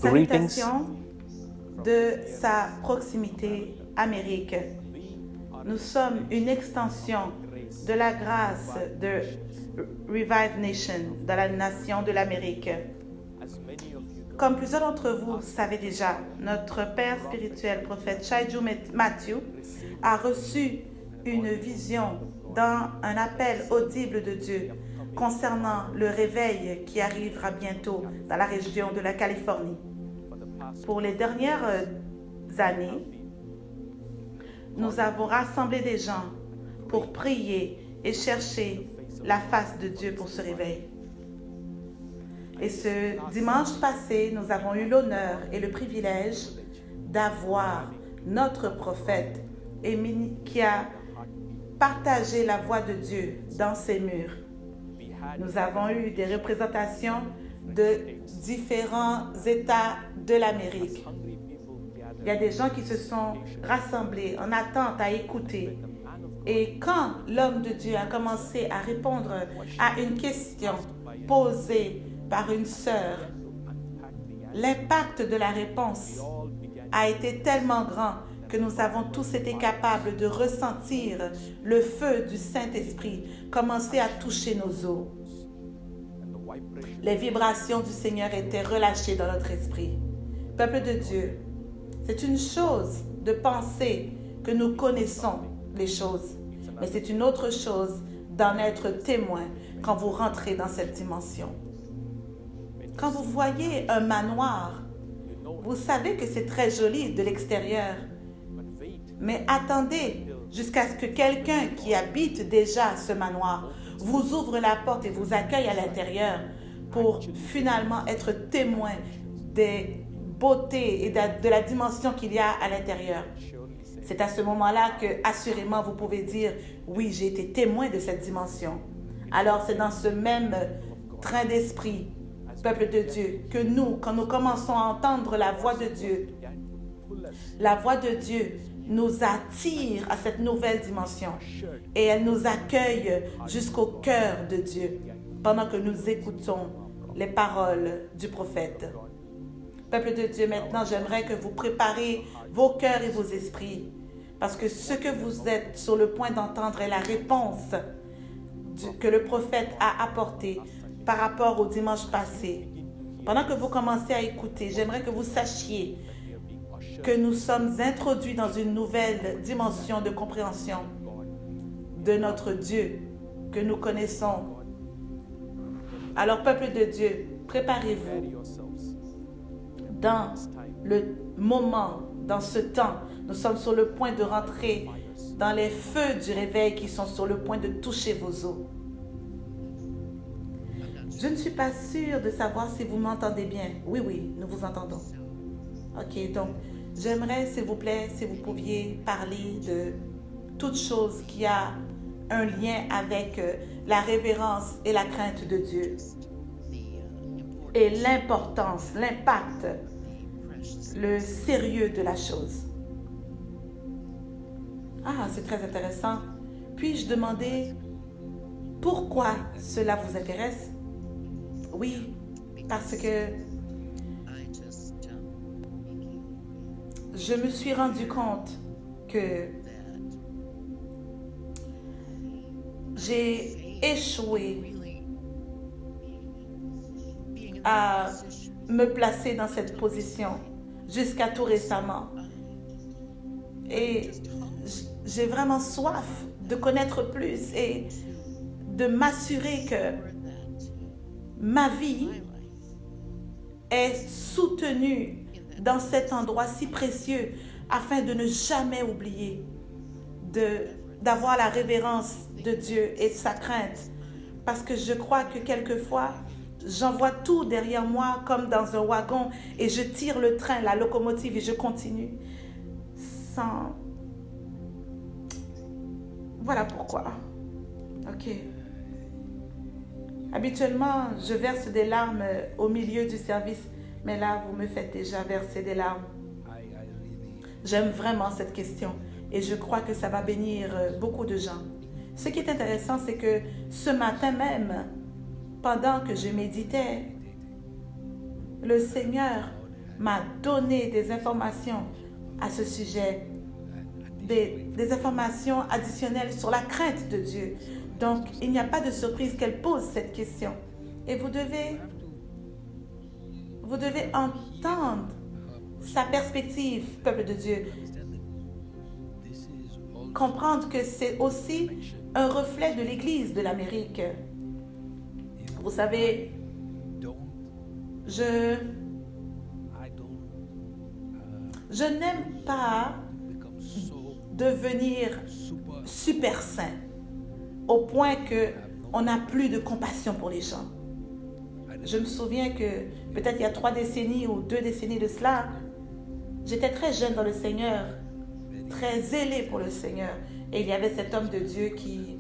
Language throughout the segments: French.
Greetings. Salutations de sa proximité, Amérique. Nous sommes une extension de la grâce de Revive Nation, de la nation de l'Amérique. Comme plusieurs d'entre vous savez déjà, notre père spirituel, prophète Shaiju Matthew, a reçu une vision dans un appel audible de Dieu concernant le réveil qui arrivera bientôt dans la région de la Californie. Pour les dernières années, nous avons rassemblé des gens pour prier et chercher la face de Dieu pour ce réveil. Et ce dimanche passé, nous avons eu l'honneur et le privilège d'avoir notre prophète qui a partagé la voix de Dieu dans ces murs. Nous avons eu des représentations de différents États de l'Amérique. Il y a des gens qui se sont rassemblés en attente à écouter. Et quand l'homme de Dieu a commencé à répondre à une question posée par une sœur, l'impact de la réponse a été tellement grand que nous avons tous été capables de ressentir le feu du Saint-Esprit commencer à toucher nos os. Les vibrations du Seigneur étaient relâchées dans notre esprit. Peuple de Dieu, c'est une chose de penser que nous connaissons les choses, mais c'est une autre chose d'en être témoin quand vous rentrez dans cette dimension. Quand vous voyez un manoir, vous savez que c'est très joli de l'extérieur, mais attendez jusqu'à ce que quelqu'un qui habite déjà ce manoir vous ouvre la porte et vous accueille à l'intérieur pour finalement être témoin des beautés et de la dimension qu'il y a à l'intérieur. C'est à ce moment-là que, assurément, vous pouvez dire « Oui, j'ai été témoin de cette dimension ». Alors, c'est dans ce même train d'esprit, peuple de Dieu, que nous, quand nous commençons à entendre la voix de Dieu nous attire à cette nouvelle dimension et elle nous accueille jusqu'au cœur de Dieu pendant que nous écoutons les paroles du prophète. Peuple de Dieu, maintenant, j'aimerais que vous préparez vos cœurs et vos esprits parce que ce que vous êtes sur le point d'entendre est la réponse que le prophète a apportée par rapport au dimanche passé. Pendant que vous commencez à écouter, j'aimerais que vous sachiez que nous sommes introduits dans une nouvelle dimension de compréhension de notre Dieu que nous connaissons. Alors, peuple de Dieu, préparez-vous dans le moment, dans ce temps. Nous sommes sur le point de rentrer dans les feux du réveil qui sont sur le point de toucher vos os. Je ne suis pas sûre de savoir si vous m'entendez bien. Oui, nous vous entendons. Ok, donc, j'aimerais, s'il vous plaît, si vous pouviez parler de toute chose qui a un lien avec la révérence et la crainte de Dieu. Et l'importance, l'impact, le sérieux de la chose. Ah, c'est très intéressant. Puis-je demander pourquoi cela vous intéresse? Oui, parce que je me suis rendu compte que j'ai échoué à me placer dans cette position jusqu'à tout récemment. Et j'ai vraiment soif de connaître plus et de m'assurer que ma vie est soutenue dans cet endroit si précieux afin de ne jamais oublier d'avoir la révérence de Dieu et sa crainte. Parce que je crois que quelquefois, j'envoie tout derrière moi comme dans un wagon et je tire le train, la locomotive et je continue sans... Voilà pourquoi. Ok. Habituellement, je verse des larmes au milieu du service, mais là, vous me faites déjà verser des larmes. J'aime vraiment cette question et je crois que ça va bénir beaucoup de gens. Ce qui est intéressant, c'est que ce matin même, pendant que je méditais, le Seigneur m'a donné des informations à ce sujet, des informations additionnelles sur la crainte de Dieu. Donc, il n'y a pas de surprise qu'elle pose cette question. Et vous devez entendre sa perspective, peuple de Dieu. Comprendre que c'est aussi un reflet de l'Église de l'Amérique. Vous savez, je n'aime pas devenir super saint au point qu'on n'a plus de compassion pour les gens. Je me souviens que peut-être il y a 3 décennies ou 2 décennies de cela, j'étais très jeune dans le Seigneur, très zélé pour le Seigneur. Et il y avait cet homme de Dieu qui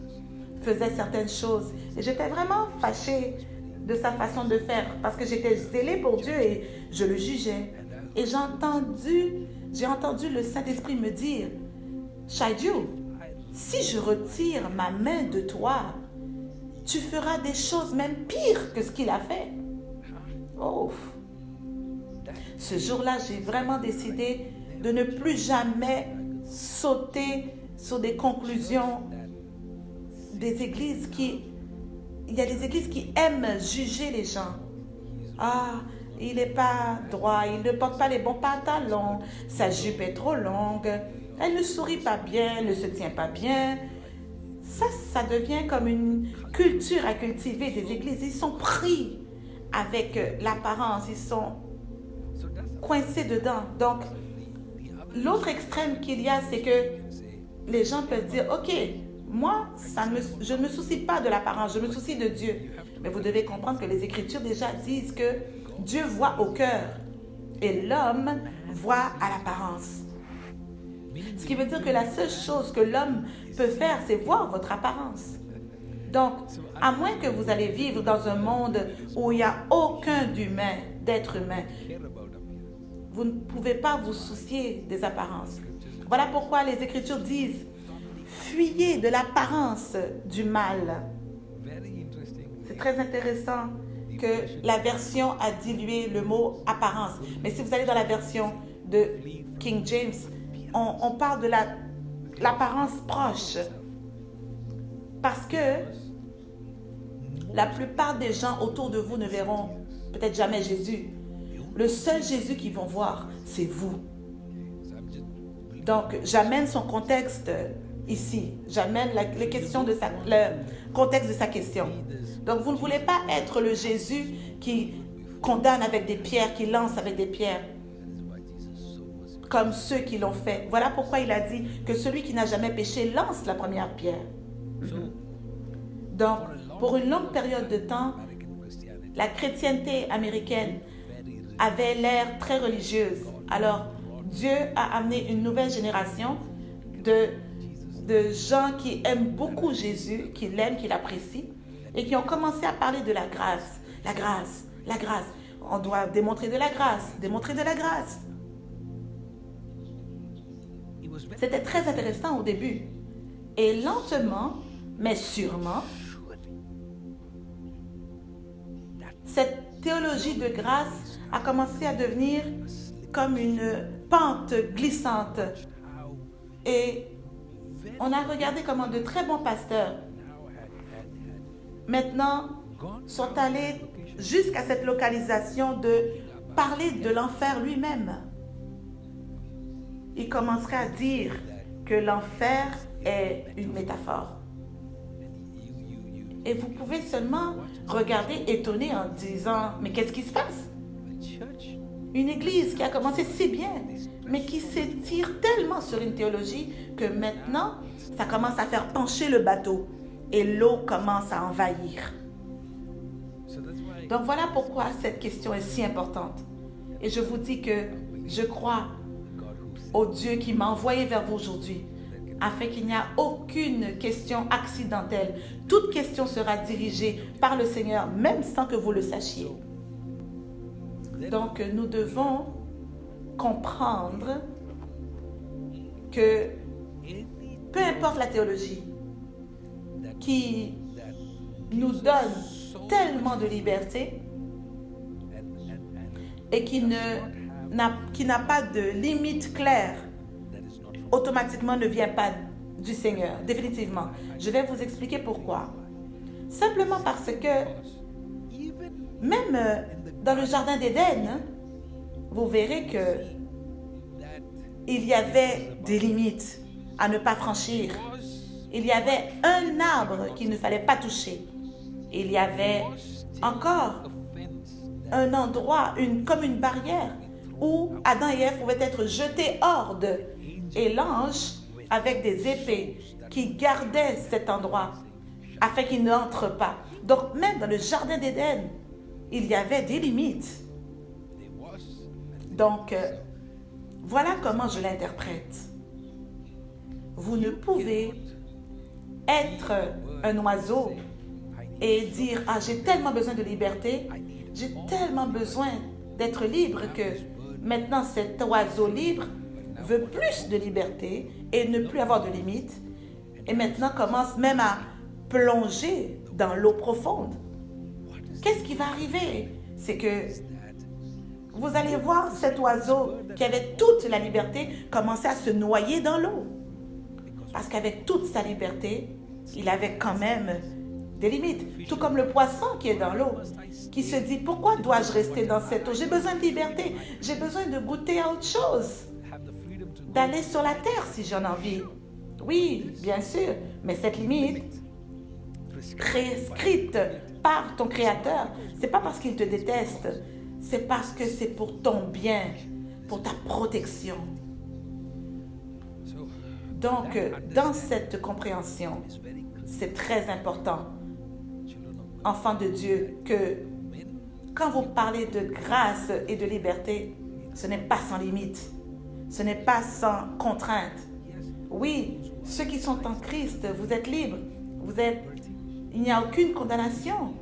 faisait certaines choses. Et j'étais vraiment fâchée de sa façon de faire parce que j'étais zélée pour Dieu et je le jugeais. Et j'ai entendu le Saint-Esprit me dire, Shaidu, si je retire ma main de toi, tu feras des choses même pires que ce qu'il a fait. Oh. Ce jour-là, j'ai vraiment décidé de ne plus jamais sauter sur des conclusions des églises il y a des églises qui aiment juger les gens. Ah, il n'est pas droit, il ne porte pas les bons pantalons, sa jupe est trop longue, elle ne sourit pas bien, elle ne se tient pas bien. Ça devient comme une culture à cultiver des églises. Ils sont pris avec l'apparence, ils sont coincés dedans. Donc, l'autre extrême qu'il y a, c'est que les gens peuvent dire, ok, moi, je ne me soucie pas de l'apparence, je me soucie de Dieu. Mais vous devez comprendre que les Écritures déjà disent que Dieu voit au cœur et l'homme voit à l'apparence. Ce qui veut dire que la seule chose que l'homme peut faire, c'est voir votre apparence. Donc, à moins que vous allez vivre dans un monde où il n'y a aucun d'être humain, vous ne pouvez pas vous soucier des apparences. Voilà pourquoi les Écritures disent « Fuyez de l'apparence du mal ». C'est très intéressant que la version a dilué le mot « apparence ». Mais si vous allez dans la version de King James, on parle de l'apparence proche. Parce que la plupart des gens autour de vous ne verront peut-être jamais Jésus. Le seul Jésus qu'ils vont voir, c'est vous. Donc, j'amène son contexte ici. J'amène le contexte de sa question. Donc, vous ne voulez pas être le Jésus qui condamne avec des pierres, qui lance avec des pierres, comme ceux qui l'ont fait. Voilà pourquoi il a dit que celui qui n'a jamais péché lance la première pierre. Donc, pour une longue période de temps, la chrétienté américaine avait l'air très religieuse. Alors, Dieu a amené une nouvelle génération de gens qui aiment beaucoup Jésus, qui l'aiment, qui l'apprécient, et qui ont commencé à parler de la grâce. La grâce, la grâce. On doit démontrer de la grâce, démontrer de la grâce. C'était très intéressant au début. Et lentement, mais sûrement, cette théologie de grâce a commencé à devenir comme une pente glissante. Et on a regardé comment de très bons pasteurs maintenant sont allés jusqu'à cette localisation de parler de l'enfer lui-même. Ils commenceraient à dire que l'enfer est une métaphore. Et vous pouvez seulement regarder étonné en disant, mais qu'est-ce qui se passe? Une église qui a commencé si bien, mais qui s'étire tellement sur une théologie que maintenant, ça commence à faire pencher le bateau et l'eau commence à envahir. Donc voilà pourquoi cette question est si importante. Et je vous dis que je crois au Dieu qui m'a envoyé vers vous aujourd'hui, afin qu'il n'y ait aucune question accidentelle. Toute question sera dirigée par le Seigneur, même sans que vous le sachiez. Donc, nous devons comprendre que peu importe la théologie qui nous donne tellement de liberté et qui ne qui n'a pas de limite claire, automatiquement ne vient pas du Seigneur, définitivement. Je vais vous expliquer pourquoi. Simplement parce que même dans le jardin d'Éden, vous verrez que il y avait des limites à ne pas franchir. Il y avait un arbre qu'il ne fallait pas toucher. Il y avait encore un endroit, comme une barrière, où Adam et Ève pouvaient être jetés hors de. Et l'ange, avec des épées, qui gardait cet endroit afin qu'il n'entre pas. Donc même dans le jardin d'Éden, il y avait des limites. Donc, voilà comment je l'interprète. Vous ne pouvez être un oiseau et dire « Ah, j'ai tellement besoin de liberté, j'ai tellement besoin d'être libre que maintenant cet oiseau libre veut plus de liberté et ne plus avoir de limites et maintenant commence même à plonger dans l'eau profonde. » Qu'est-ce qui va arriver? C'est que vous allez voir cet oiseau qui avait toute la liberté commencer à se noyer dans l'eau. Parce qu'avec toute sa liberté, il avait quand même des limites. Tout comme le poisson qui est dans l'eau, qui se dit « Pourquoi dois-je rester dans cette eau? J'ai besoin de liberté, j'ai besoin de goûter à autre chose, d'aller sur la terre si j'en ai envie. » Oui, bien sûr, mais cette limite prescrite par ton Créateur, c'est pas parce qu'il te déteste, c'est parce que c'est pour ton bien, pour ta protection. Donc, dans cette compréhension, c'est très important, enfants de Dieu, que quand vous parlez de grâce et de liberté, ce n'est pas sans limite, ce n'est pas sans contrainte. Oui, ceux qui sont en Christ, vous êtes libres, il n'y a aucune condamnation.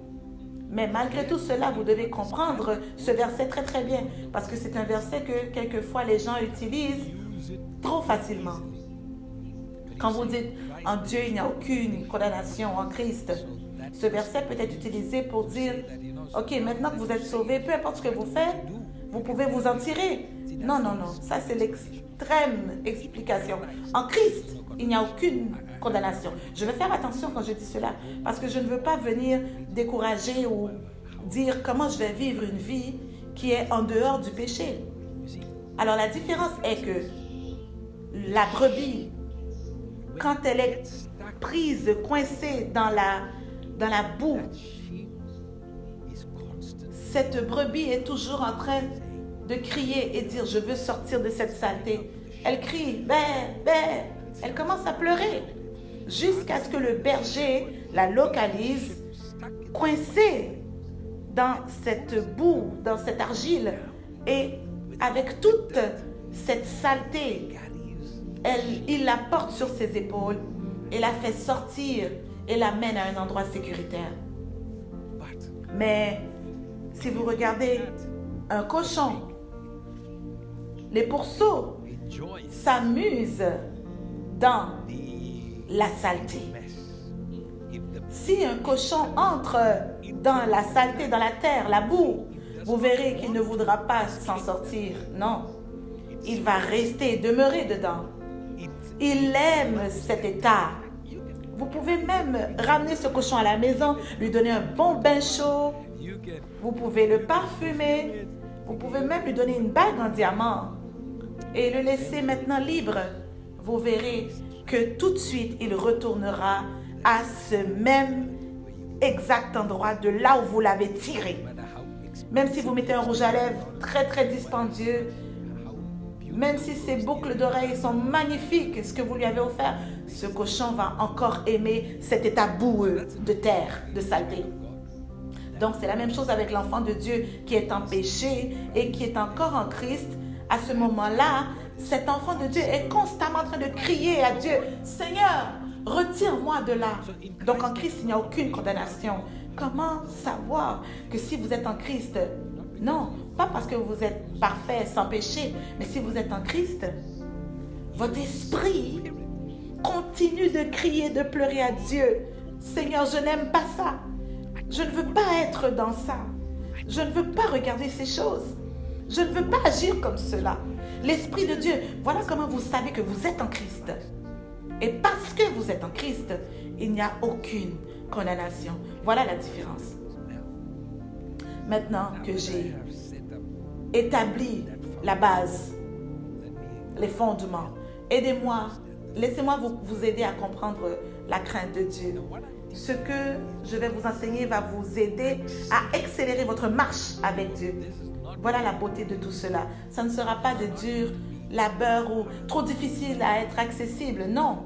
Mais malgré tout cela, vous devez comprendre ce verset très très bien, parce que c'est un verset que quelquefois les gens utilisent trop facilement. Quand vous dites « en Dieu, il n'y a aucune condamnation en Christ », ce verset peut être utilisé pour dire « ok, maintenant que vous êtes sauvés, peu importe ce que vous faites, vous pouvez vous en tirer. » Non, non, non, ça c'est l'extrême explication. En Christ, il n'y a aucune condamnation. Je vais faire attention quand je dis cela, parce que je ne veux pas venir décourager ou dire comment je vais vivre une vie qui est en dehors du péché. Alors la différence est que la brebis, quand elle est prise, coincée dans la boue, cette brebis est toujours en train de crier et dire « je veux sortir de cette saleté ». Elle crie « bé, bé ». Elle commence à pleurer jusqu'à ce que le berger la localise coincée dans cette boue, dans cette argile. Et avec toute cette saleté, il la porte sur ses épaules et la fait sortir et l'amène à un endroit sécuritaire. Mais si vous regardez un cochon, les pourceaux s'amusent dans la saleté. Si un cochon entre dans la saleté, dans la terre, la boue, vous verrez qu'il ne voudra pas s'en sortir. Non, il va rester, demeurer dedans. Il aime cet état. Vous pouvez même ramener ce cochon à la maison, lui donner un bon bain chaud. Vous pouvez le parfumer. Vous pouvez même lui donner une bague en diamant et le laisser maintenant libre. Vous verrez que tout de suite, il retournera à ce même exact endroit de là où vous l'avez tiré. Même si vous mettez un rouge à lèvres très très dispendieux, même si ses boucles d'oreilles sont magnifiques, ce que vous lui avez offert, ce cochon va encore aimer cet état boueux de terre, de saleté. Donc c'est la même chose avec l'enfant de Dieu qui est en péché et qui est encore en Christ. À ce moment-là, cet enfant de Dieu est constamment en train de crier à Dieu, « Seigneur, retire-moi de là. » Donc en Christ, il n'y a aucune condamnation. Comment savoir que si vous êtes en Christ, non, pas parce que vous êtes parfait, sans péché, mais si vous êtes en Christ, votre esprit continue de crier, de pleurer à Dieu. « Seigneur, je n'aime pas ça. Je ne veux pas être dans ça. Je ne veux pas regarder ces choses. Je ne veux pas agir comme cela. L'Esprit de Dieu, voilà comment vous savez que vous êtes en Christ. Et parce que vous êtes en Christ, il n'y a aucune condamnation. Voilà la différence. Maintenant que j'ai établi la base, les fondements, aidez-moi, laissez-moi vous aider à comprendre la crainte de Dieu. Ce que je vais vous enseigner va vous aider à accélérer votre marche avec Dieu. Voilà la beauté de tout cela. Ça ne sera pas de dur labeur ou trop difficile à être accessible. Non.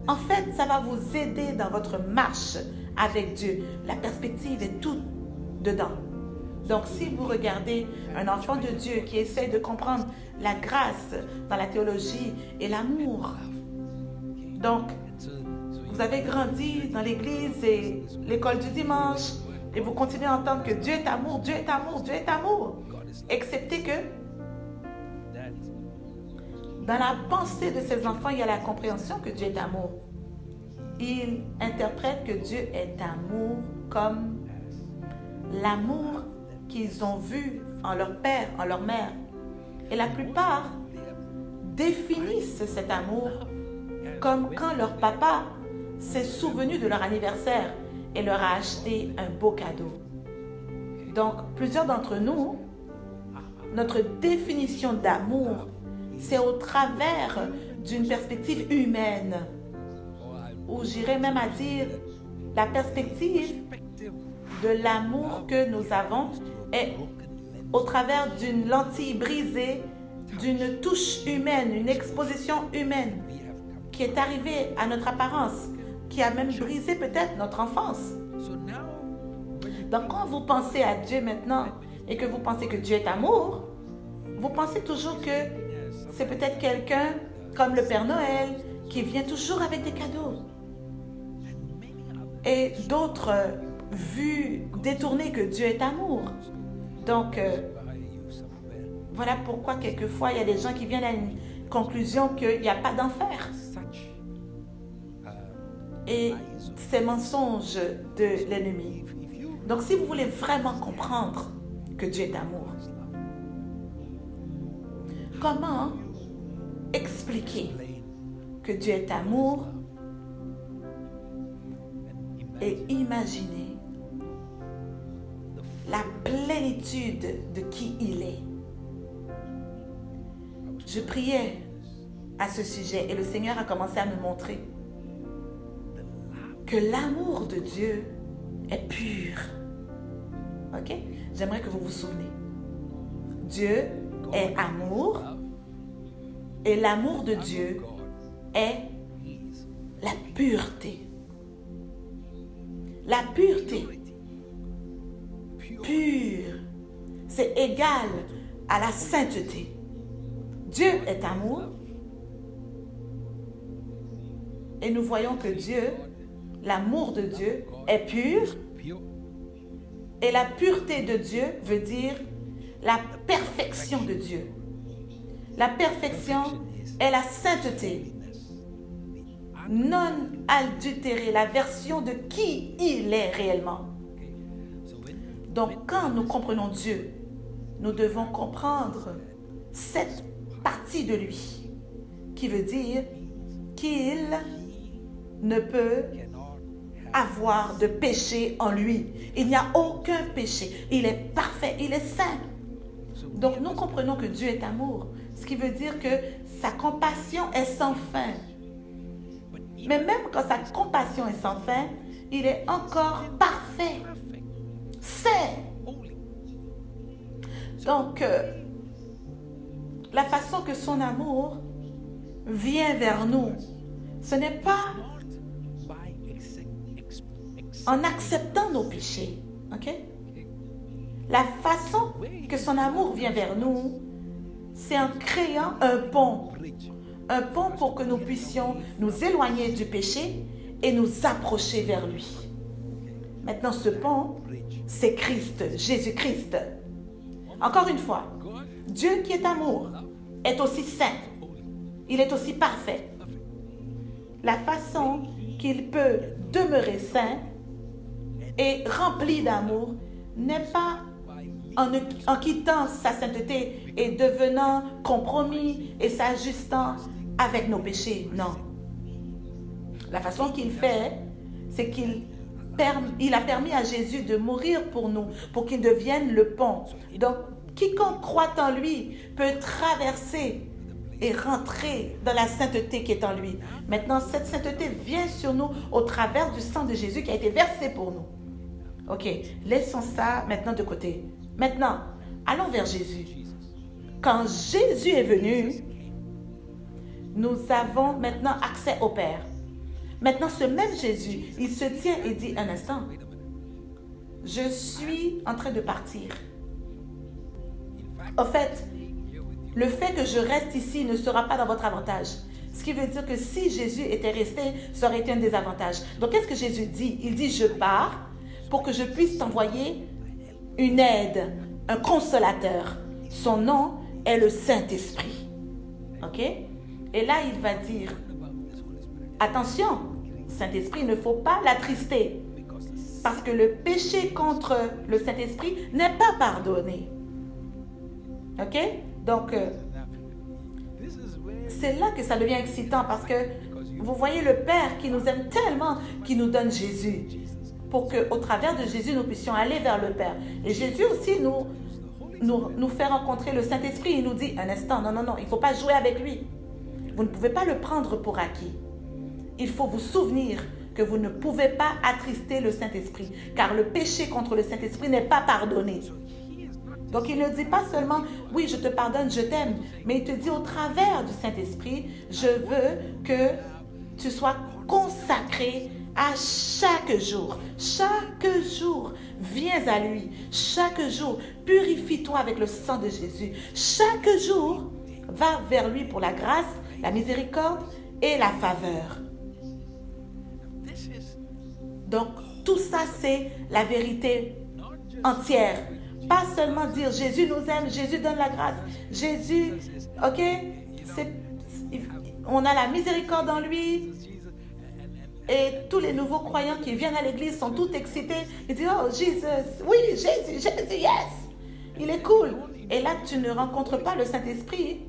En fait, ça va vous aider dans votre marche avec Dieu. La perspective est tout dedans. Donc, si vous regardez un enfant de Dieu qui essaie de comprendre la grâce dans la théologie et l'amour, donc, vous avez grandi dans l'église et l'école du dimanche et vous continuez à entendre que Dieu est amour, Dieu est amour, Dieu est amour. Excepté que dans la pensée de ces enfants, il y a la compréhension que Dieu est amour. Ils interprètent que Dieu est amour comme l'amour qu'ils ont vu en leur père, en leur mère. Et la plupart définissent cet amour comme quand leur papa s'est souvenu de leur anniversaire et leur a acheté un beau cadeau. Donc, plusieurs d'entre nous, notre définition d'amour, c'est au travers d'une perspective humaine, ou j'irais même à dire la perspective de l'amour que nous avons est au travers d'une lentille brisée, d'une touche humaine, une exposition humaine qui est arrivée à notre apparence, qui a même brisé peut-être notre enfance. Donc quand vous pensez à Dieu maintenant et que vous pensez que Dieu est amour, vous pensez toujours que c'est peut-être quelqu'un comme le Père Noël qui vient toujours avec des cadeaux. Et d'autres vues détournées que Dieu est amour. Donc, voilà pourquoi quelquefois il y a des gens qui viennent à une conclusion qu'il n'y a pas d'enfer. Et c'est mensonge de l'ennemi. Donc, si vous voulez vraiment comprendre que Dieu est amour, comment expliquer que Dieu est amour et imaginer la plénitude de qui il est? Je priais à ce sujet et le Seigneur a commencé à me montrer que l'amour de Dieu est pur. Ok? J'aimerais que vous vous souvenez. Dieu est amour et l'amour de Dieu est la pureté. La pureté, pure, c'est égal à la sainteté. Dieu est amour et nous voyons que Dieu, l'amour de Dieu est pur et la pureté de Dieu veut dire la perfection de Dieu. La perfection est la sainteté, non adultérée, la version de qui il est réellement. Donc, quand nous comprenons Dieu, nous devons comprendre cette partie de lui, qui veut dire qu'il ne peut avoir de péché en lui. Il n'y a aucun péché. Il est parfait, il est saint. Donc, nous comprenons que Dieu est amour, ce qui veut dire que sa compassion est sans fin. Mais même quand sa compassion est sans fin, il est encore parfait, saint. Donc, la façon que son amour vient vers nous, ce n'est pas en acceptant nos péchés, ok? La façon que son amour vient vers nous, c'est en créant un pont pour que nous puissions nous éloigner du péché et nous approcher vers lui. Maintenant, ce pont, c'est Christ, Jésus-Christ. Encore une fois, Dieu qui est amour est aussi saint. Il est aussi parfait. La façon qu'il peut demeurer saint et rempli d'amour n'est pas en quittant sa sainteté et devenant compromis et s'ajustant avec nos péchés. Non. La façon qu'il fait, c'est qu'il a permis à Jésus de mourir pour nous, pour qu'il devienne le pont. Donc, quiconque croit en lui peut traverser et rentrer dans la sainteté qui est en lui. Maintenant, cette sainteté vient sur nous au travers du sang de Jésus qui a été versé pour nous. Ok, laissons ça maintenant de côté. Maintenant, allons vers Jésus. Quand Jésus est venu, nous avons maintenant accès au Père. Maintenant, ce même Jésus, il se tient et dit un instant, je suis en train de partir. Au fait, le fait que je reste ici ne sera pas dans votre avantage. Ce qui veut dire que si Jésus était resté, ça aurait été un désavantage. Donc, qu'est-ce que Jésus dit? Il dit, je pars pour que je puisse t'envoyer une aide, un consolateur. Son nom est le Saint-Esprit. OK? Et là, il va dire, attention, Saint-Esprit, il ne faut pas l'attrister. Parce que le péché contre le Saint-Esprit n'est pas pardonné. OK? Donc, c'est là que ça devient excitant parce que vous voyez le Père qui nous aime tellement, qui nous donne Jésus. Pour qu'au travers de Jésus, nous puissions aller vers le Père. Et Jésus aussi nous fait rencontrer le Saint-Esprit. Il nous dit, un instant, non, il ne faut pas jouer avec lui. Vous ne pouvez pas le prendre pour acquis. Il faut vous souvenir que vous ne pouvez pas attrister le Saint-Esprit, car le péché contre le Saint-Esprit n'est pas pardonné. Donc, il ne dit pas seulement, oui, je te pardonne, je t'aime, mais il te dit au travers du Saint-Esprit, je veux que tu sois consacré à chaque jour. Chaque jour, viens à lui. Chaque jour, purifie-toi avec le sang de Jésus. Chaque jour, va vers lui pour la grâce, la miséricorde et la faveur. Donc, tout ça, c'est la vérité entière. Pas seulement dire Jésus nous aime, Jésus donne la grâce, Jésus, ok, on a la miséricorde en lui. Et tous les nouveaux croyants qui viennent à l'église sont tous excités. Ils disent, oh Jésus, oui, Jésus, yes, il est cool. Et là, tu ne rencontres pas le Saint-Esprit.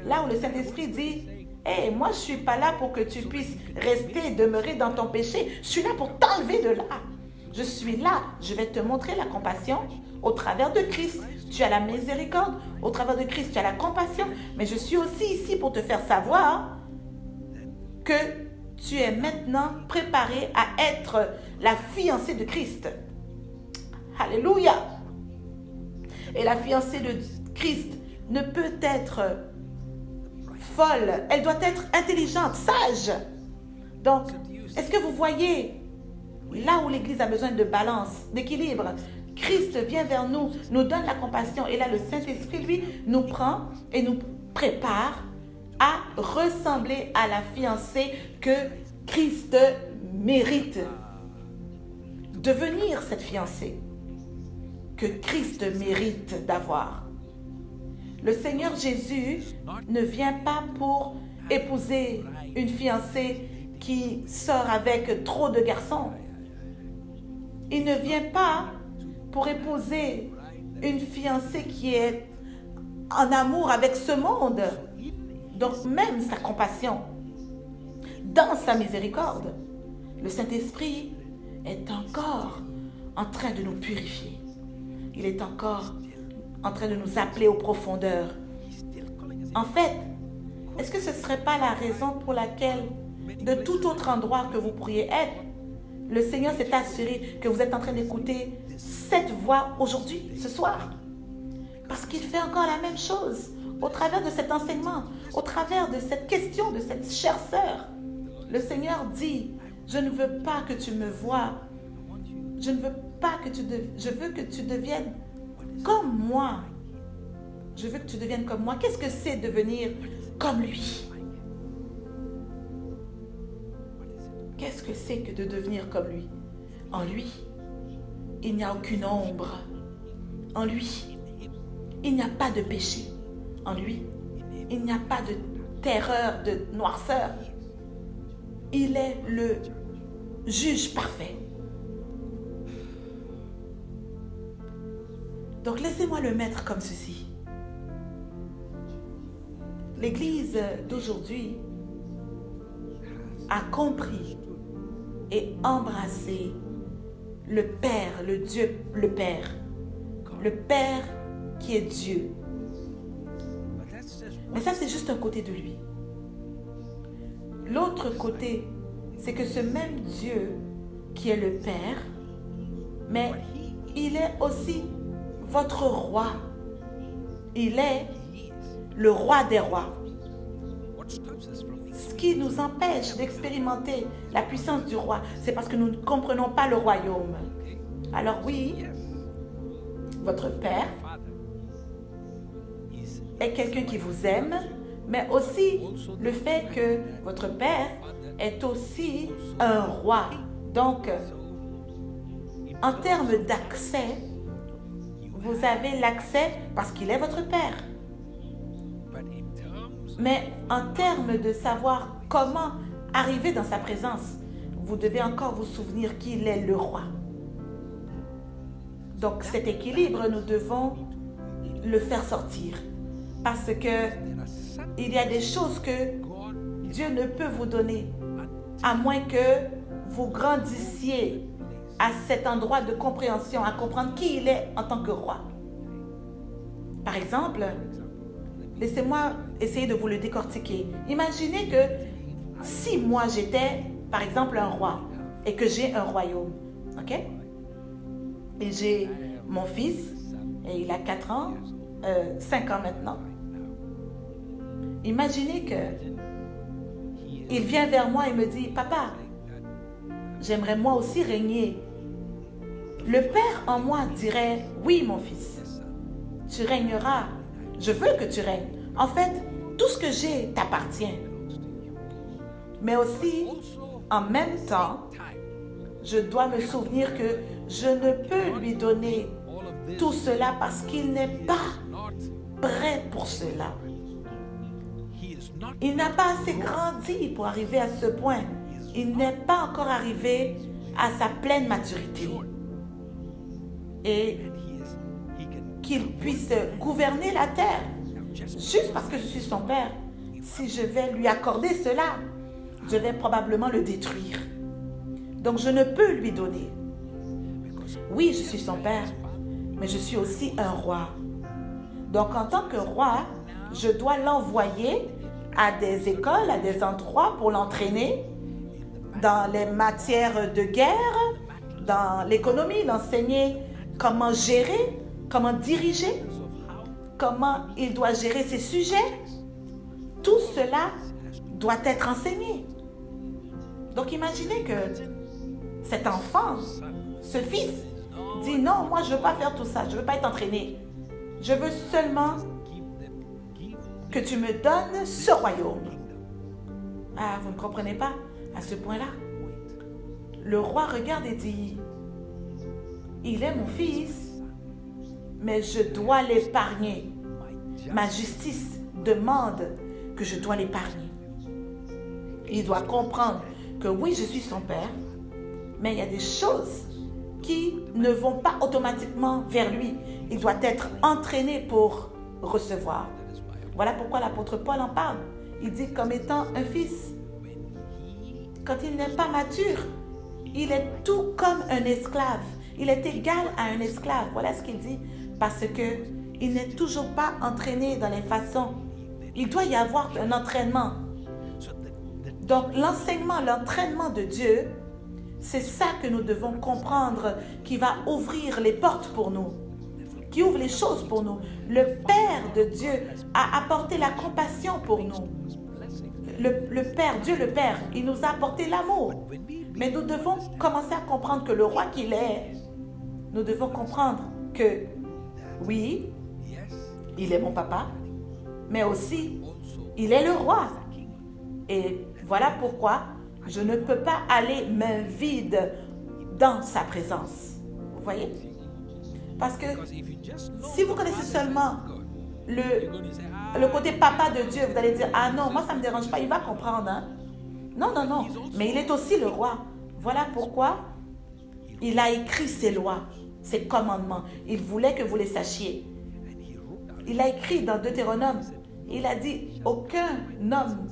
Là où le Saint-Esprit dit, hey, moi, je ne suis pas là pour que tu puisses rester, demeurer dans ton péché. Je suis là pour t'enlever de là. Je suis là, je vais te montrer la compassion au travers de Christ. Tu as la miséricorde, au travers de Christ, tu as la compassion. Mais je suis aussi ici pour te faire savoir que tu es maintenant préparé à être la fiancée de Christ. Alléluia. Et la fiancée de Christ ne peut être folle. Elle doit être intelligente, sage. Donc, est-ce que vous voyez là où l'Église a besoin de balance, d'équilibre? Christ vient vers nous, nous donne la compassion. Et là, le Saint-Esprit, lui, nous prend et nous prépare à ressembler à la fiancée que Christ mérite. Devenir cette fiancée que Christ mérite d'avoir. Le Seigneur Jésus ne vient pas pour épouser une fiancée qui sort avec trop de garçons. Il ne vient pas pour épouser une fiancée qui est en amour avec ce monde. Donc même sa compassion, dans sa miséricorde, le Saint-Esprit est encore en train de nous purifier. Il est encore en train de nous appeler aux profondeurs. En fait, est-ce que ce ne serait pas la raison pour laquelle, de tout autre endroit que vous pourriez être, le Seigneur s'est assuré que vous êtes en train d'écouter cette voix aujourd'hui, ce soir? Parce qu'il fait encore la même chose au travers de cet enseignement, au travers de cette question de cette chère sœur. Le Seigneur dit, je ne veux pas que tu me vois, je ne veux pas que je veux que tu deviennes comme moi. Je veux que tu deviennes comme moi. Qu'est-ce que c'est devenir comme lui? Qu'est-ce que c'est que de devenir comme lui? En lui, il n'y a aucune ombre. En lui, il n'y a pas de péché. En lui, il n'y a pas de terreur, de noirceur. Il est le juge parfait. Donc laissez-moi le mettre comme ceci. L'Église d'aujourd'hui a compris et embrassé le Père, le Dieu, le Père qui est Dieu. Mais ça, c'est juste un côté de lui. L'autre côté, c'est que ce même Dieu qui est le Père, mais il est aussi votre roi. Il est le roi des rois. Ce qui nous empêche d'expérimenter la puissance du roi, c'est parce que nous ne comprenons pas le royaume. Alors oui, votre Père est quelqu'un qui vous aime, mais aussi le fait que votre Père est aussi un roi. Donc, en termes d'accès, vous avez l'accès parce qu'il est votre Père. Mais en termes de savoir comment arriver dans sa présence, vous devez encore vous souvenir qu'il est le roi. Donc cet équilibre, nous devons le faire sortir. Parce que il y a des choses que Dieu ne peut vous donner à moins que vous grandissiez à cet endroit de compréhension, à comprendre qui il est en tant que roi. Par exemple, laissez-moi essayer de vous le décortiquer. Imaginez que si moi j'étais, par exemple, un roi et que j'ai un royaume, ok? Et j'ai mon fils, et il a 4 ans, 5 ans maintenant. Imaginez que il vient vers moi et me dit, papa, j'aimerais moi aussi régner. Le Père en moi dirait, oui mon fils, tu régneras. Je veux que tu règnes. En fait, tout ce que j'ai t'appartient. Mais aussi, en même temps, je dois me souvenir que je ne peux lui donner tout cela parce qu'il n'est pas prêt pour cela. Il n'a pas assez grandi pour arriver à ce point. Il n'est pas encore arrivé à sa pleine maturité. Et qu'il puisse gouverner la terre. Juste parce que je suis son père, si je vais lui accorder cela, je vais probablement le détruire. Donc je ne peux lui donner. Oui, je suis son père, mais je suis aussi un roi. Donc en tant que roi, je dois l'envoyer à des écoles, à des endroits pour l'entraîner dans les matières de guerre, dans l'économie, l'enseigner comment gérer, comment diriger, comment il doit gérer ses sujets. Tout cela doit être enseigné. Donc imaginez que cet enfant, ce fils, dit non, moi je ne veux pas faire tout ça, je ne veux pas être entraîné. Je veux seulement que tu me donnes ce royaume. Ah, vous ne comprenez pas à ce point-là. Le roi regarde et dit, il est mon fils, mais je dois l'épargner. Ma justice demande que je dois l'épargner. Il doit comprendre que oui, je suis son père, mais il y a des choses qui ne vont pas automatiquement vers lui. Il doit être entraîné pour recevoir. Voilà pourquoi l'apôtre Paul en parle. Il dit comme étant un fils. Quand il n'est pas mature, il est tout comme un esclave. Il est égal à un esclave. Voilà ce qu'il dit. Parce qu'il n'est toujours pas entraîné dans les façons. Il doit y avoir un entraînement. Donc l'entraînement de Dieu, c'est ça que nous devons comprendre, qui va ouvrir les portes pour nous, qui ouvre les choses pour nous. Le Père de Dieu a apporté la compassion pour nous. Le Père, Dieu le Père, il nous a apporté l'amour. Mais nous devons commencer à comprendre que le roi qu'il est, nous devons comprendre que oui, il est mon papa, mais aussi, il est le roi. Et voilà pourquoi je ne peux pas aller main vide dans sa présence. Vous voyez? Parce que si vous connaissez seulement le côté papa de Dieu, vous allez dire, ah non, moi ça ne me dérange pas, il va comprendre. Hein? Non, non, non. Mais il est aussi le roi. Voilà pourquoi il a écrit ses lois. ses commandements. Il voulait que vous les sachiez. Il a écrit dans Deutéronome, il a dit, aucun homme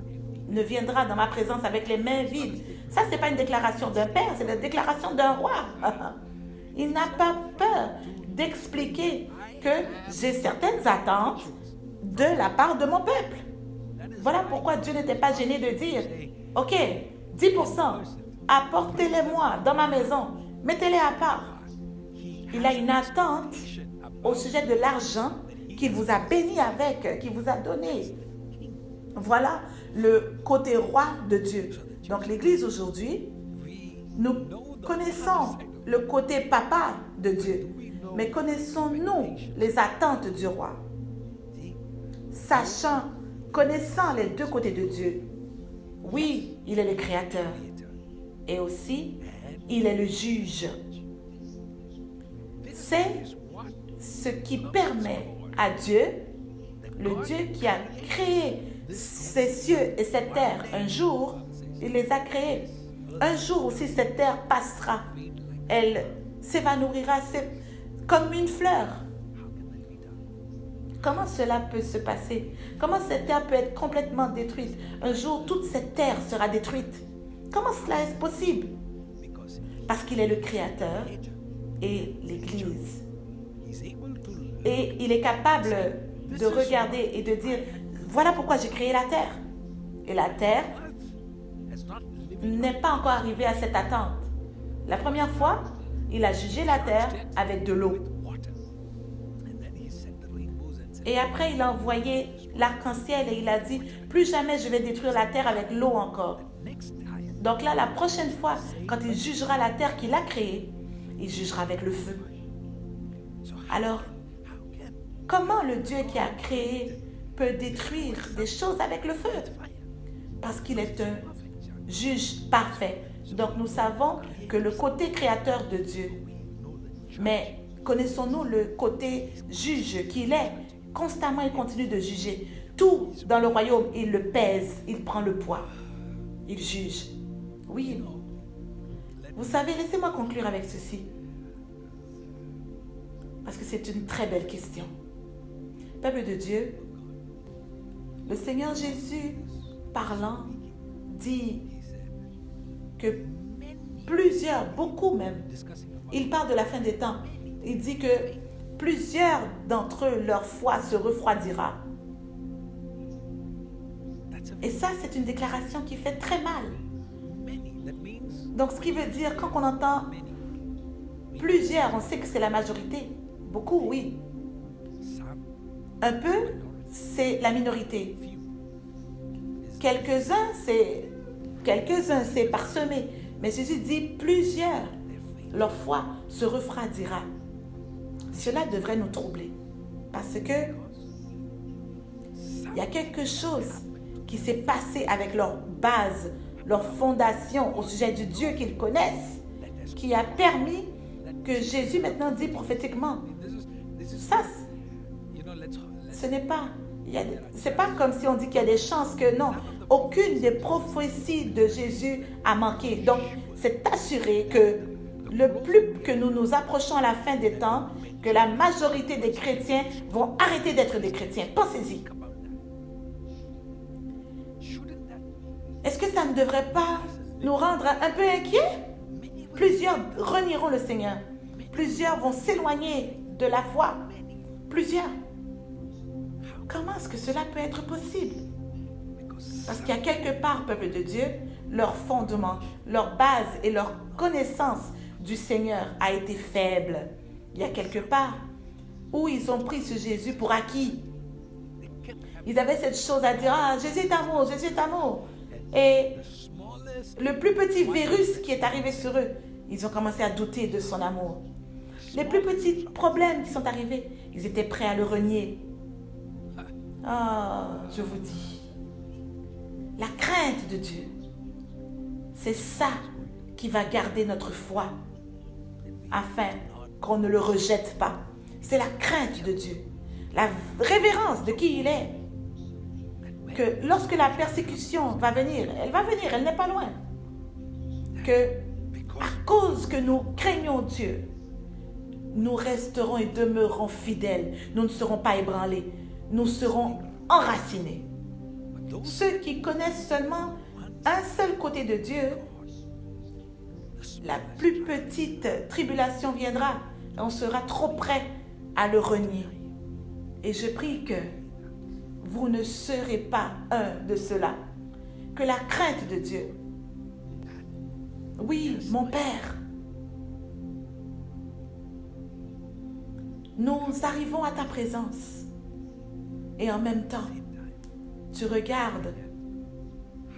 ne viendra dans ma présence avec les mains vides. Ça, ce n'est pas une déclaration d'un père, c'est la déclaration d'un roi. Il n'a pas peur d'expliquer que j'ai certaines attentes de la part de mon peuple. Voilà pourquoi Dieu n'était pas gêné de dire, ok, 10%, apportez-les-moi dans ma maison, mettez-les à part. Il a une attente au sujet de l'argent qu'il vous a béni avec, qu'il vous a donné. Voilà le côté roi de Dieu. Donc l'Église aujourd'hui, nous connaissons le côté papa de Dieu, mais connaissons-nous les attentes du roi? Connaissant les deux côtés de Dieu, oui, il est le créateur et aussi, il est le juge. C'est ce qui permet à Dieu, le Dieu qui a créé ces cieux et cette terre, un jour, il les a créés. Un jour aussi, cette terre passera. Elle s'évanouira comme une fleur. Comment cela peut se passer? Comment cette terre peut être complètement détruite? Un jour, toute cette terre sera détruite. Comment cela est possible? Parce qu'il est le Créateur et l'Église. Et il est capable de regarder et de dire, voilà pourquoi j'ai créé la terre. Et la terre n'est pas encore arrivée à cette attente. La première fois, il a jugé la terre avec de l'eau. Et après, il a envoyé l'arc-en-ciel et il a dit, plus jamais je vais détruire la terre avec l'eau encore. Donc là, la prochaine fois, quand il jugera la terre qu'il a créée, il jugera avec le feu. Alors, comment le Dieu qui a créé peut détruire des choses avec le feu? Parce qu'il est un juge parfait. Donc nous savons que le côté créateur de Dieu, mais connaissons-nous le côté juge qu'il est? Constamment, il continue de juger. Tout dans le royaume, il le pèse, il prend le poids. Il juge. Oui. Vous savez, laissez-moi conclure avec ceci. Parce que c'est une très belle question. Peuple de Dieu, le Seigneur Jésus, parlant, dit que plusieurs, beaucoup même, il parle de la fin des temps. Il dit que plusieurs d'entre eux, leur foi se refroidira. Et ça, c'est une déclaration qui fait très mal. Donc, ce qui veut dire, quand on entend plusieurs, on sait que c'est la majorité. Beaucoup, oui. Un peu, c'est la minorité. Quelques-uns, c'est parsemé. Mais Jésus dit, plusieurs, leur foi se refroidira. Cela devrait nous troubler. Parce que il y a quelque chose qui s'est passé avec leur base, leur fondation au sujet du Dieu qu'ils connaissent, qui a permis que Jésus maintenant dit prophétiquement, ça, ce n'est pas, c'est pas comme si on dit qu'il y a des chances que non, aucune des prophéties de Jésus a manqué. Donc, c'est assuré que le plus que nous nous approchons à la fin des temps, que la majorité des chrétiens vont arrêter d'être des chrétiens. Pensez-y. Est-ce que ça ne devrait pas nous rendre un peu inquiets? Plusieurs renieront le Seigneur. Plusieurs vont s'éloigner de la foi. Plusieurs. Comment est-ce que cela peut être possible? Parce qu'il y a quelque part, peuple de Dieu, leur fondement, leur base et leur connaissance du Seigneur a été faible. Il y a quelque part où ils ont pris ce Jésus pour acquis. Ils avaient cette chose à dire, ah, Jésus est amour, Jésus est amour. Et le plus petit virus qui est arrivé sur eux, ils ont commencé à douter de son amour. Les plus petits problèmes qui sont arrivés, ils étaient prêts à le renier. Ah, je vous dis, la crainte de Dieu, c'est ça qui va garder notre foi afin qu'on ne le rejette pas. C'est la crainte de Dieu, la révérence de qui il est. Que lorsque la persécution va venir, elle n'est pas loin. Que à cause que nous craignons Dieu, nous resterons et demeurerons fidèles. Nous ne serons pas ébranlés. Nous serons enracinés. Ceux qui connaissent seulement un seul côté de Dieu, la plus petite tribulation viendra. On sera trop près à le renier. Et je prie que vous ne serez pas un de ceux-là. Que la crainte de Dieu. Oui, mon Père. Nous arrivons à ta présence. Et en même temps, tu regardes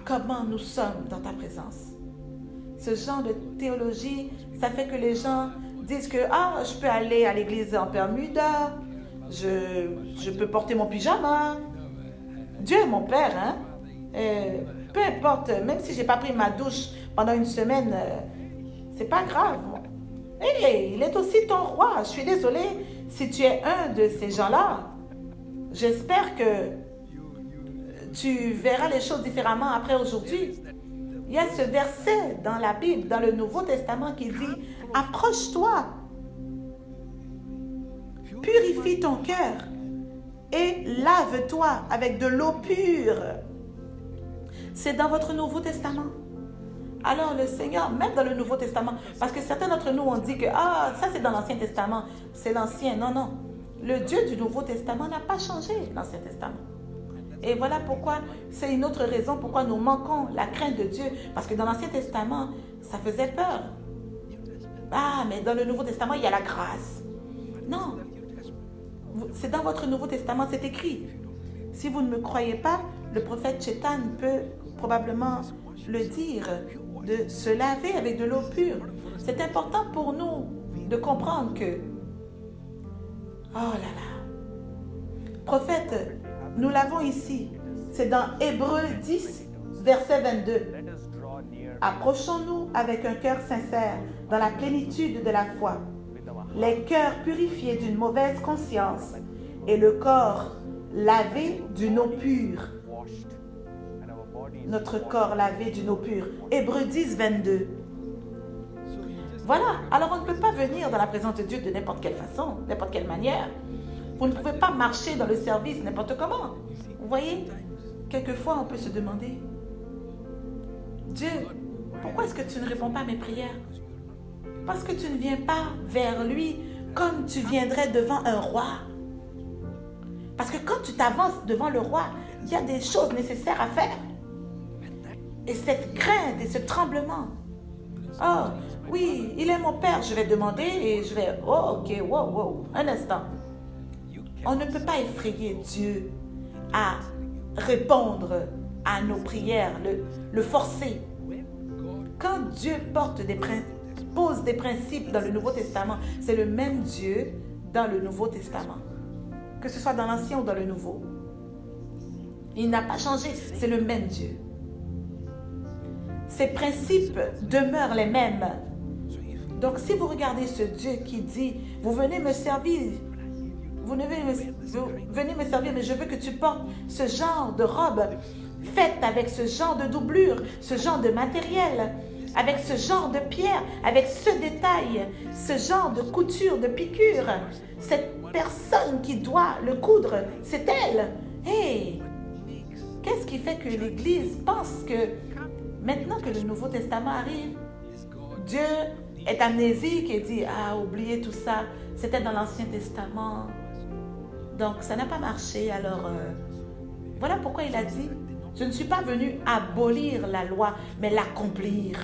comment nous sommes dans ta présence. Ce genre de théologie, ça fait que les gens disent que je peux aller à l'église en Bermuda, je peux porter mon pyjama. Dieu est mon Père, hein? Peu importe, même si je n'ai pas pris ma douche pendant une semaine, c'est pas grave. Et il est aussi ton roi. Je suis désolée si tu es un de ces gens-là. J'espère que tu verras les choses différemment après aujourd'hui. Il y a ce verset dans la Bible, dans le Nouveau Testament qui dit « Approche-toi, purifie ton cœur et lave-toi avec de l'eau pure. » C'est dans votre Nouveau Testament. Alors le Seigneur, même dans le Nouveau Testament, parce que certains d'entre nous ont dit que ça c'est dans l'Ancien Testament, c'est l'ancien. Non, non. Le Dieu du Nouveau Testament n'a pas changé l'Ancien Testament. Et voilà pourquoi, c'est une autre raison pourquoi nous manquons la crainte de Dieu. Parce que dans l'Ancien Testament, ça faisait peur. Mais dans le Nouveau Testament, il y a la grâce. Non. C'est dans votre Nouveau Testament, c'est écrit. Si vous ne me croyez pas, le prophète Chétan peut probablement le dire, de se laver avec de l'eau pure. C'est important pour nous de comprendre que, oh là là, prophète, nous l'avons ici. C'est dans Hébreux 10, verset 22. Approchons-nous avec un cœur sincère, dans la plénitude de la foi, les cœurs purifiés d'une mauvaise conscience et le corps lavé d'une eau pure. Notre corps lavé d'une eau pure. Hébreux 10, 22. Voilà. Alors on ne peut pas venir dans la présence de Dieu de n'importe quelle façon, n'importe quelle manière. Vous ne pouvez pas marcher dans le service n'importe comment. Vous voyez, quelquefois on peut se demander, Dieu, pourquoi est-ce que tu ne réponds pas à mes prières? Parce que tu ne viens pas vers lui comme tu viendrais devant un roi. Parce que quand tu t'avances devant le roi, il y a des choses nécessaires à faire. Et cette crainte et ce tremblement. Oh, oui, il est mon Père. Je vais demander et je vais... Oh, ok, wow, un instant. On ne peut pas effrayer Dieu à répondre à nos prières, le forcer. Quand Dieu pose des principes dans le Nouveau Testament, c'est le même Dieu dans le Nouveau Testament. Que ce soit dans l'Ancien ou dans le Nouveau. Il n'a pas changé, c'est le même Dieu. Ses principes demeurent les mêmes. Donc si vous regardez ce Dieu qui dit, vous venez me servir, vous venez me servir, mais je veux que tu portes ce genre de robe faite avec ce genre de doublure, ce genre de matériel, avec ce genre de pierre, avec ce détail, ce genre de couture, de piqûre. Cette personne qui doit le coudre, c'est elle. Hey, qu'est-ce qui fait que l'Église pense que maintenant que le Nouveau Testament arrive, Dieu est amnésique et dit, oubliez tout ça, c'était dans l'Ancien Testament. Donc, ça n'a pas marché. Alors, voilà pourquoi il a dit, je ne suis pas venu abolir la loi, mais l'accomplir.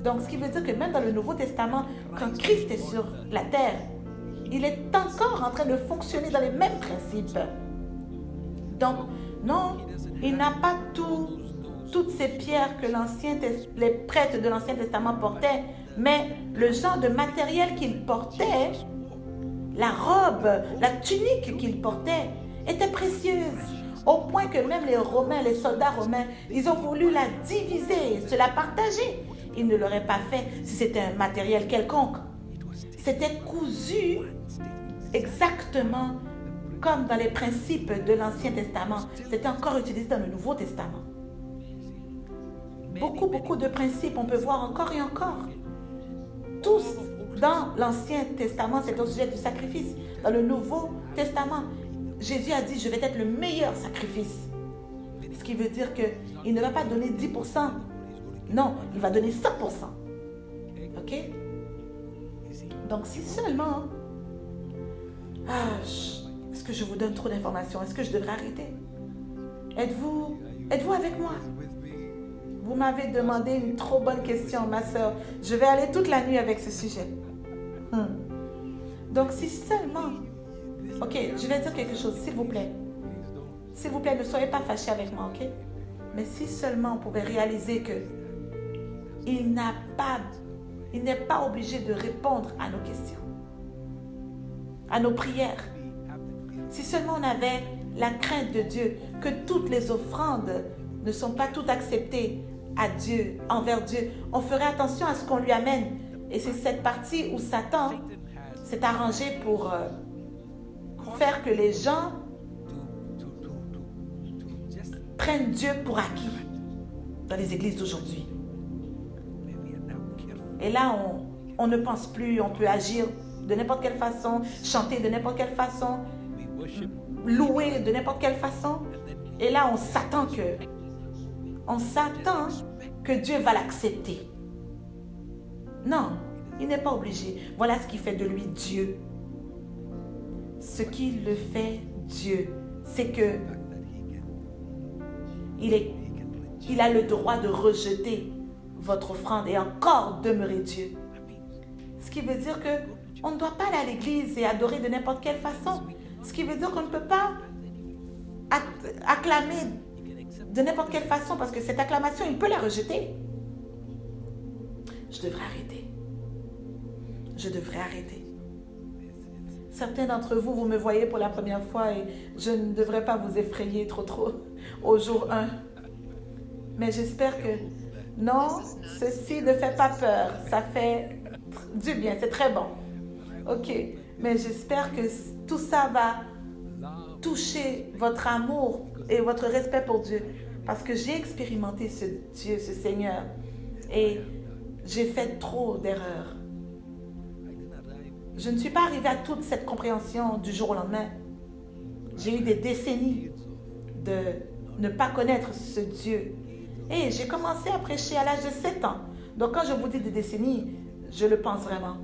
Donc, ce qui veut dire que même dans le Nouveau Testament, quand Christ est sur la terre, il est encore en train de fonctionner dans les mêmes principes. Donc, non, il n'a pas toutes ces pierres que les prêtres de l'Ancien Testament portaient, mais le genre de matériel qu'ils portaient, la robe, la tunique qu'ils portaient, était précieuse. Au point que même les Romains, les soldats romains, ils ont voulu la diviser, se la partager. Ils ne l'auraient pas fait si c'était un matériel quelconque. C'était cousu exactement comme dans les principes de l'Ancien Testament. C'était encore utilisé dans le Nouveau Testament. Beaucoup de principes, on peut voir encore et encore. Tous Dans l'Ancien Testament, c'est au sujet du sacrifice. Dans le Nouveau Testament, Jésus a dit, je vais être le meilleur sacrifice. Ce qui veut dire qu'il ne va pas donner 10%. Non, il va donner 100%. OK? Donc, si seulement... est-ce que je vous donne trop d'informations? Est-ce que je devrais arrêter? Êtes-vous avec moi? Vous m'avez demandé une trop bonne question, ma soeur. Je vais aller toute la nuit avec ce sujet. Donc, si seulement... OK, je vais dire quelque chose, s'il vous plaît. S'il vous plaît, ne soyez pas fâchés avec moi, OK? Mais si seulement on pouvait réaliser que il n'est pas obligé de répondre à nos questions, à nos prières. Si seulement on avait la crainte de Dieu, que toutes les offrandes ne sont pas toutes acceptées à Dieu, envers Dieu, on ferait attention à ce qu'on lui amène. Et c'est cette partie où Satan s'est arrangé pour faire que les gens prennent Dieu pour acquis dans les églises d'aujourd'hui. Et là, on ne pense plus, on peut agir de n'importe quelle façon, chanter de n'importe quelle façon, louer de n'importe quelle façon. Et là, on s'attend que Dieu va l'accepter. Non, il n'est pas obligé. Voilà ce qui fait de lui Dieu. Ce qui le fait Dieu, c'est que il a le droit de rejeter votre offrande et encore demeurer Dieu. Ce qui veut dire qu'on ne doit pas aller à l'église et adorer de n'importe quelle façon. Ce qui veut dire qu'on ne peut pas acclamer de n'importe quelle façon parce que cette acclamation, il peut la rejeter. Je devrais arrêter. Je devrais arrêter. Certains d'entre vous, vous me voyez pour la première fois et je ne devrais pas vous effrayer trop au jour 1. Mais j'espère que non, ceci ne fait pas peur. Ça fait du bien, c'est très bon. OK, mais j'espère que tout ça va toucher votre amour et votre respect pour Dieu. Parce que j'ai expérimenté ce Dieu, ce Seigneur. Et j'ai fait trop d'erreurs. Je ne suis pas arrivée à toute cette compréhension du jour au lendemain. J'ai eu des décennies de ne pas connaître ce Dieu. Et j'ai commencé à prêcher à l'âge de 7 ans. Donc quand je vous dis des décennies, je le pense vraiment.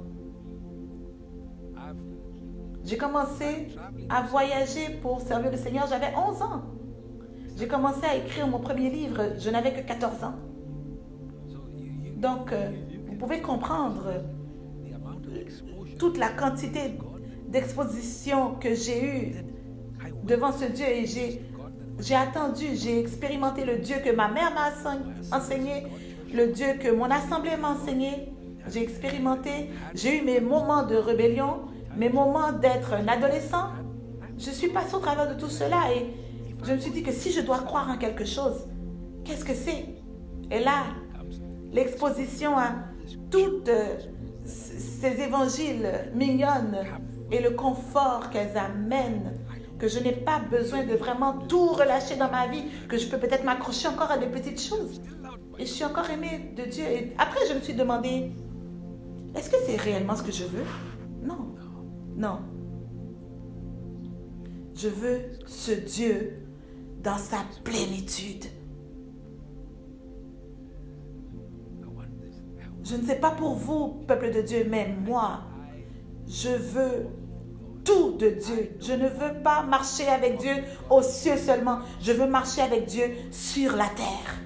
J'ai commencé à voyager pour servir le Seigneur, j'avais 11 ans. J'ai commencé à écrire mon premier livre, je n'avais que 14 ans. Donc, vous pouvez comprendre toute la quantité d'exposition que j'ai eue devant ce Dieu et j'ai attendu, j'ai expérimenté le Dieu que ma mère m'a enseigné, le Dieu que mon assemblée m'a enseigné. J'ai expérimenté, j'ai eu mes moments de rébellion, mes moments d'être un adolescent. Je suis passée au travers de tout cela et je me suis dit que si je dois croire en quelque chose, qu'est-ce que c'est? Et là, l'exposition à toutes ces évangiles mignonnes et le confort qu'elles amènent, que je n'ai pas besoin de vraiment tout relâcher dans ma vie, que je peux peut-être m'accrocher encore à des petites choses. Et je suis encore aimée de Dieu. Et après, je me suis demandé, est-ce que c'est réellement ce que je veux? Non. Non. Je veux ce Dieu dans sa plénitude. Je ne sais pas pour vous, peuple de Dieu, mais moi, je veux tout de Dieu. Je ne veux pas marcher avec Dieu aux cieux seulement. Je veux marcher avec Dieu sur la terre.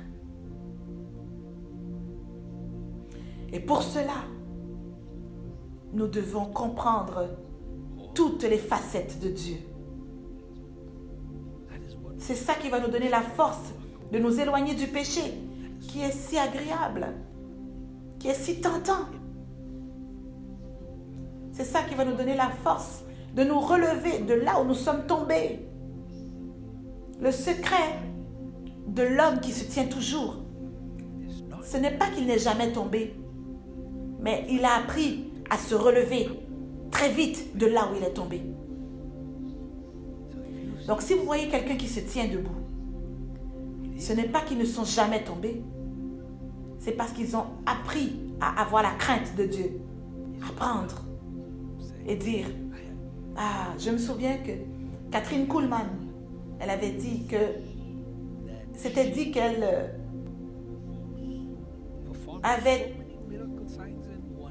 Et pour cela, nous devons comprendre toutes les facettes de Dieu. C'est ça qui va nous donner la force de nous éloigner du péché qui est si agréable, qui est si tentant. C'est ça qui va nous donner la force de nous relever de là où nous sommes tombés. Le secret de l'homme qui se tient toujours, ce n'est pas qu'il n'est jamais tombé, mais il a appris à se relever très vite de là où il est tombé. Donc si vous voyez quelqu'un qui se tient debout, ce n'est pas qu'ils ne sont jamais tombés, c'est parce qu'ils ont appris à avoir la crainte de Dieu. apprendre et dire, ah, je me souviens que Catherine Kuhlman, elle avait dit que, c'était dit qu'elle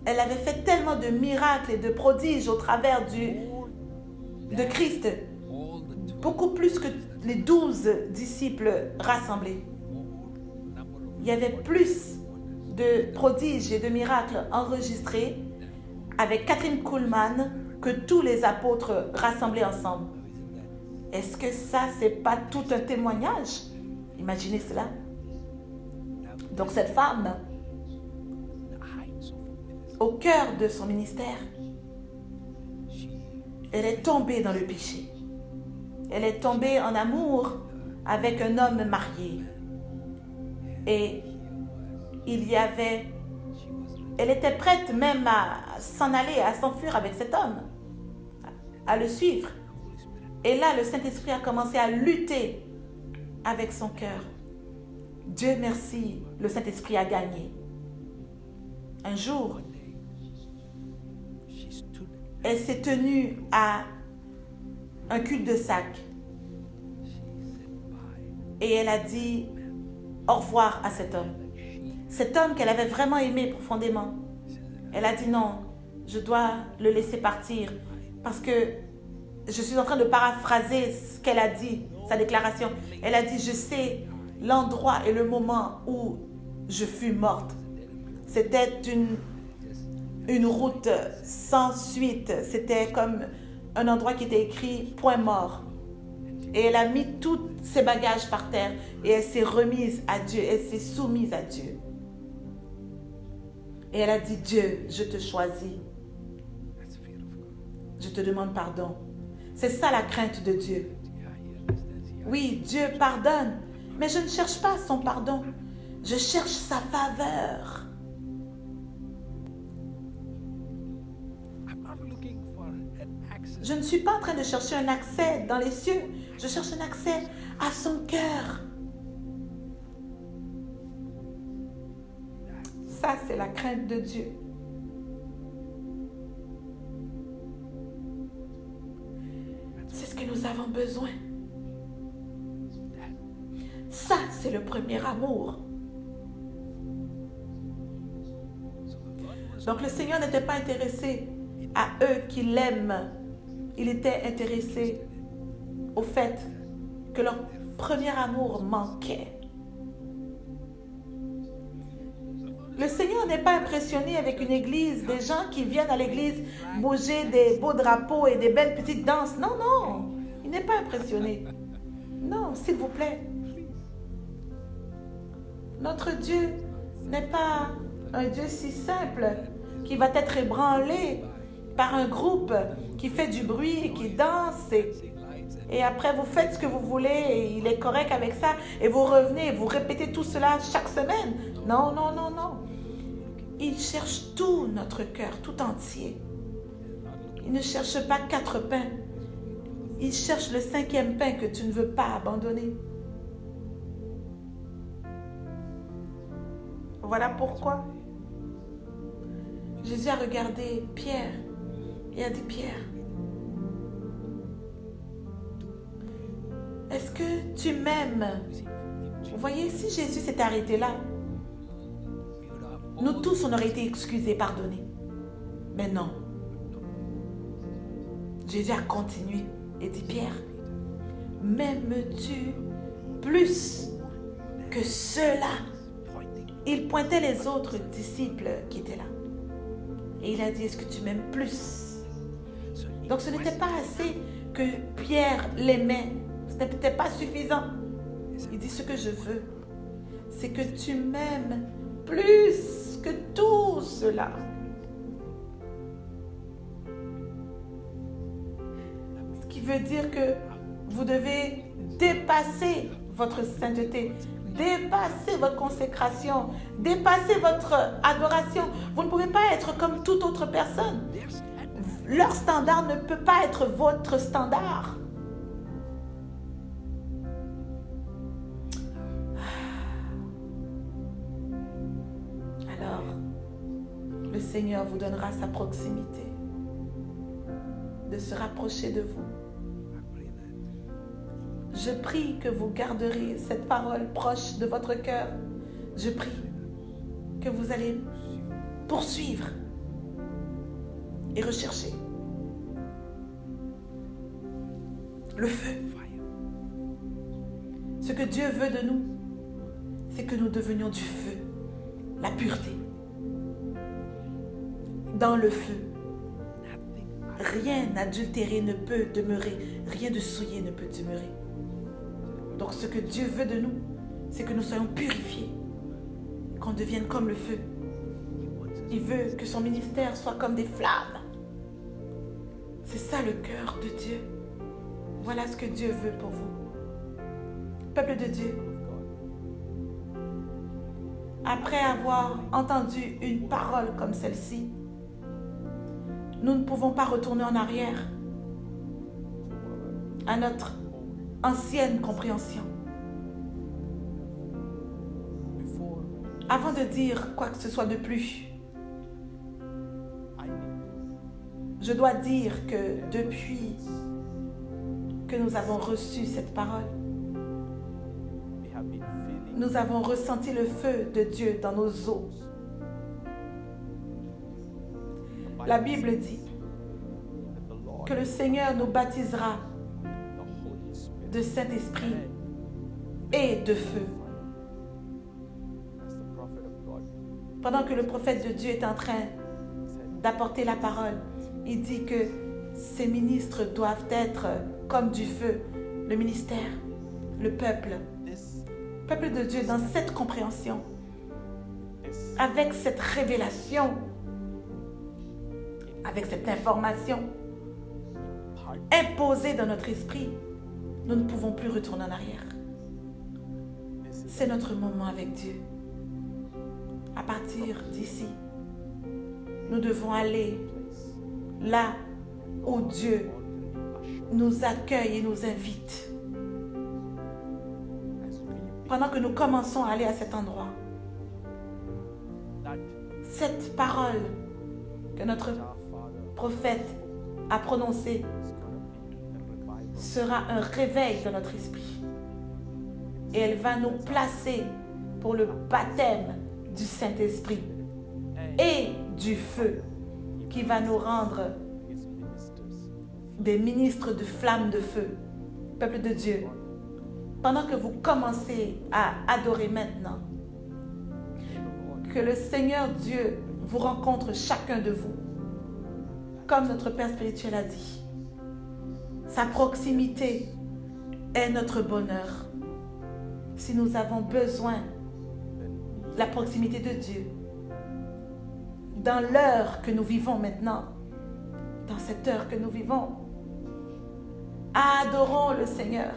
elle avait fait tellement de miracles et de prodiges au travers de Christ, beaucoup plus que les 12 disciples rassemblés. Il y avait plus de prodiges et de miracles enregistrés avec Catherine Kuhlman que tous les apôtres rassemblés ensemble. Est-ce que ça, c'est pas tout un témoignage? Imaginez cela. Donc cette femme, au cœur de son ministère, elle est tombée dans le péché. Elle est tombée en amour avec un homme marié. Et elle était prête même à s'en aller, à s'enfuir avec cet homme, à le suivre. Et là, le Saint-Esprit a commencé à lutter avec son cœur. Dieu merci, le Saint-Esprit a gagné. Un jour, elle s'est tenue à un cul-de-sac et elle a dit au revoir à cet homme. Cet homme qu'elle avait vraiment aimé profondément. Elle a dit non, je dois le laisser partir parce que je suis en train de paraphraser ce qu'elle a dit, sa déclaration. Elle a dit, je sais l'endroit et le moment où je fus morte. C'était une route sans suite. C'était comme un endroit qui était écrit point mort. Et elle a mis tous ses bagages par terre et elle s'est remise à Dieu, elle s'est soumise à Dieu. Et elle a dit, Dieu, je te choisis. Je te demande pardon. C'est ça la crainte de Dieu. Oui, Dieu pardonne, mais je ne cherche pas son pardon. Je cherche sa faveur. Je ne suis pas en train de chercher un accès dans les cieux. Je cherche un accès à son cœur. Ça, c'est la crainte de Dieu. C'est ce que nous avons besoin. Ça, c'est le premier amour. Donc le Seigneur n'était pas intéressé à eux qui l'aiment. Il était intéressé au fait que leur premier amour manquait. Le Seigneur n'est pas impressionné avec une église, des gens qui viennent à l'église bouger des beaux drapeaux et des belles petites danses. Non, non, il n'est pas impressionné. Non, s'il vous plaît. Notre Dieu n'est pas un Dieu si simple qui va être ébranlé par un groupe qui fait du bruit, qui danse et après vous faites ce que vous voulez et il est correct avec ça et vous revenez et vous répétez tout cela chaque semaine. Non, non, non, non. Il cherche tout notre cœur, tout entier. Il ne cherche pas 4 pains. Il cherche le 5e pain que tu ne veux pas abandonner. Voilà pourquoi Jésus a regardé Pierre et a dit, Pierre, est-ce que tu m'aimes? Vous voyez, si Jésus s'était arrêté là, nous tous, on aurait été excusés, pardonnés. Mais non. Jésus a continué et dit, Pierre, m'aimes-tu plus que ceux-là? Il pointait les autres disciples qui étaient là. Et il a dit, est-ce que tu m'aimes plus? Donc ce n'était pas assez que Pierre l'aimait. Ce n'était pas suffisant. Il dit, ce que je veux, c'est que tu m'aimes plus que tout cela. Ce qui veut dire que vous devez dépasser votre sainteté, dépasser votre consécration, dépasser votre adoration. Vous ne pouvez pas être comme toute autre personne. Leur standard ne peut pas être votre standard. le Seigneur vous donnera sa proximité, de se rapprocher de vous. Je prie que vous garderez cette parole proche de votre cœur. Je prie que vous allez poursuivre et rechercher le feu. Ce que Dieu veut de nous, c'est que nous devenions du feu, la pureté. Dans le feu, rien d'adultéré ne peut demeurer, rien de souillé ne peut demeurer. Donc ce que Dieu veut de nous, c'est que nous soyons purifiés, qu'on devienne comme le feu. Il veut que son ministère soit comme des flammes. C'est ça le cœur de Dieu. Voilà ce que Dieu veut pour vous. Peuple de Dieu, après avoir entendu une parole comme celle-ci, nous ne pouvons pas retourner en arrière à notre ancienne compréhension. Avant de dire quoi que ce soit de plus, je dois dire que depuis que nous avons reçu cette parole, nous avons ressenti le feu de Dieu dans nos os. La Bible dit que le Seigneur nous baptisera de Saint-Esprit et de feu. Pendant que le prophète de Dieu est en train d'apporter la parole, il dit que ces ministres doivent être comme du feu, le ministère, le peuple de Dieu dans cette compréhension, avec cette révélation, avec cette information imposée dans notre esprit, nous ne pouvons plus retourner en arrière. C'est notre moment avec Dieu. À partir d'ici, nous devons aller là où Dieu nous accueille et nous invite. Pendant que nous commençons à aller à cet endroit, cette parole que notre prophète a prononcée sera un réveil dans notre esprit. Et elle va nous placer pour le baptême du Saint-Esprit et du feu qui va nous rendre des ministres de flammes de feu. Peuple de Dieu, pendant que vous commencez à adorer maintenant, que le Seigneur Dieu vous rencontre chacun de vous, comme notre Père spirituel a dit. Sa proximité est notre bonheur. Si nous avons besoin de la proximité de Dieu, dans l'heure que nous vivons maintenant, dans cette heure que nous vivons, adorons le Seigneur.